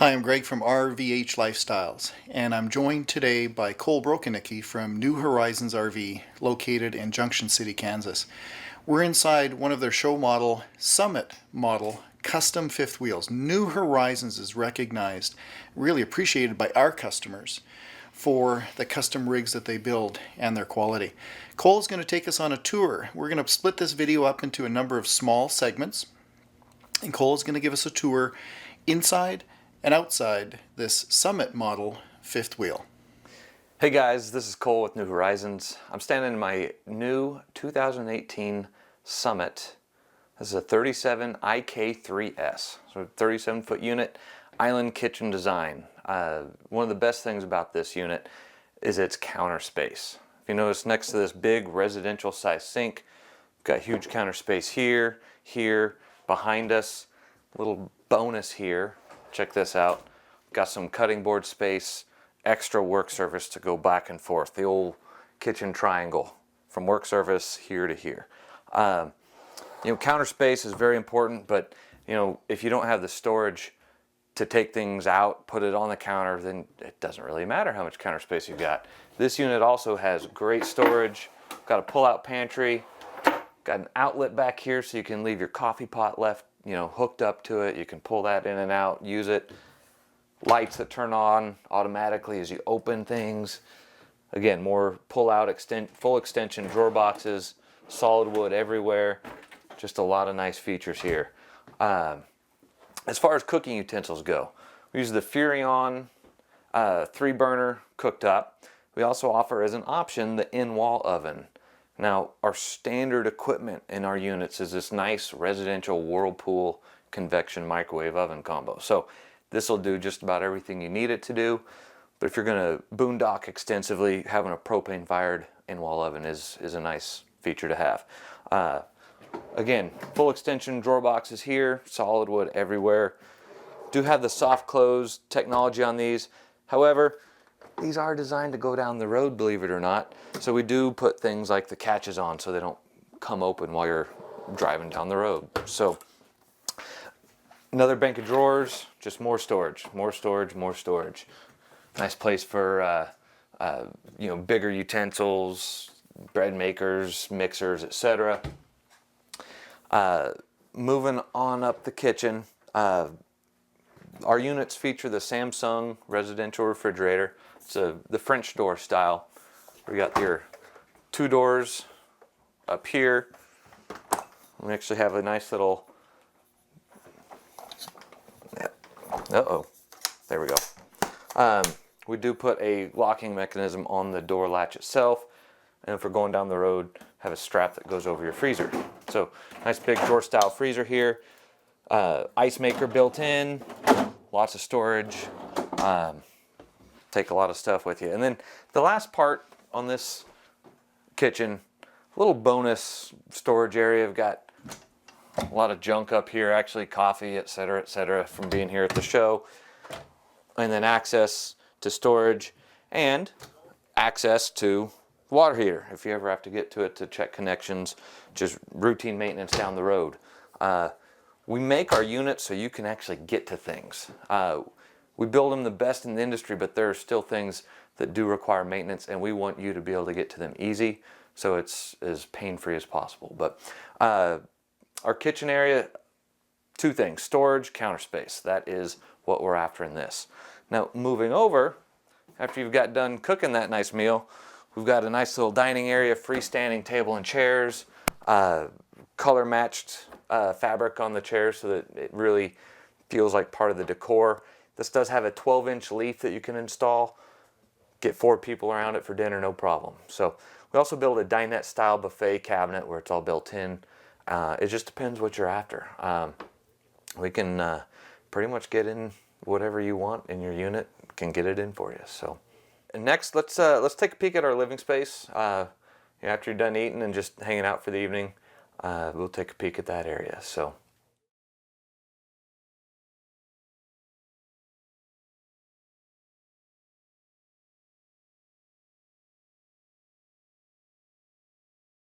Hi, I'm Greg from RVH Lifestyles, and I'm joined today by Brokenicky from New Horizons RV, located in Junction City, Kansas. We're inside one of their show model, Summit model, custom fifth wheels. New Horizons is recognized, really appreciated by our customers for the custom rigs that they build and their quality. Cole's going to take us on a tour. We're going to split this video up into a number of small segments, and Cole's going to give us a tour inside and outside this Summit model fifth wheel. Hey guys, this is Cole with New Horizons. I'm standing in my new 2018 Summit. This is a 37 IK3S, so a 37-foot unit, island kitchen design. One of the best things about this unit is its counter space. If you notice, next to this big residential size sink, we've got huge counter space here, behind us. Little bonus here. Check this out. Got some cutting board space, extra work surface to go back and forth. The old kitchen triangle from work surface here to here. Counter space is very important, but if you don't have the storage to take things out, put it on the counter, then it doesn't really matter how much counter space you've got. This unit also has great storage. Got a pull-out pantry. Got an outlet back here so you can leave your coffee pot left hooked up to it. You can pull that in and out, use it. Lights that turn on automatically as you open things. Again, more pull-out, full extension drawer boxes, solid wood everywhere. Just a lot of nice features here. As far as cooking utensils go, we use the Furrion 3-burner cooktop. We also offer as an option the in-wall oven. Now, our standard equipment in our units is this nice residential Whirlpool convection microwave oven combo. So this will do just about everything you need it to do. But if you're going to boondock extensively, having a propane-fired in-wall oven is a nice feature to have. Again, full extension drawer boxes here, solid wood everywhere. Do have the soft close technology on these. However, these are designed to go down the road, believe it or not. So we do put things like the catches on so they don't come open while you're driving down the road. So another bank of drawers, just more storage, more storage, more storage. Nice place for bigger utensils, bread makers, mixers, etc. Moving on up the kitchen, our units feature the Samsung residential refrigerator. It's the French door style. We got your 2 doors up here. We actually have a nice little, there we go. We do put a locking mechanism on the door latch itself, and if we're going down the road, have a strap that goes over your freezer. So nice big drawer style freezer here. Ice maker built in, lots of storage. Take a lot of stuff with you. And then the last part on this kitchen, a little bonus storage area. I've got a lot of junk up here, actually coffee, etc., from being here at the show. And then access to storage and access to water heater if you ever have to get to it to check connections, just routine maintenance down the road. We make our units so you can actually get to things. We build them the best in the industry, but there are still things that do require maintenance, and we want you to be able to get to them easy, so it's as pain-free as possible. But our kitchen area, 2 things: storage, counter space. That is what we're after in this. Now, moving over, after you've got done cooking that nice meal, we've got a nice little dining area, freestanding table and chairs, color-matched fabric on the chairs so that it really feels like part of the decor. This does have a 12-inch leaf that you can install. Get 4 people around it for dinner, no problem. So we also build a dinette style buffet cabinet where it's all built in. It just depends what you're after. We can pretty much get in whatever you want in your unit, can get it in for you. So and next, let's take a peek at our living space. After you're done eating and just hanging out for the evening, we'll take a peek at that area. So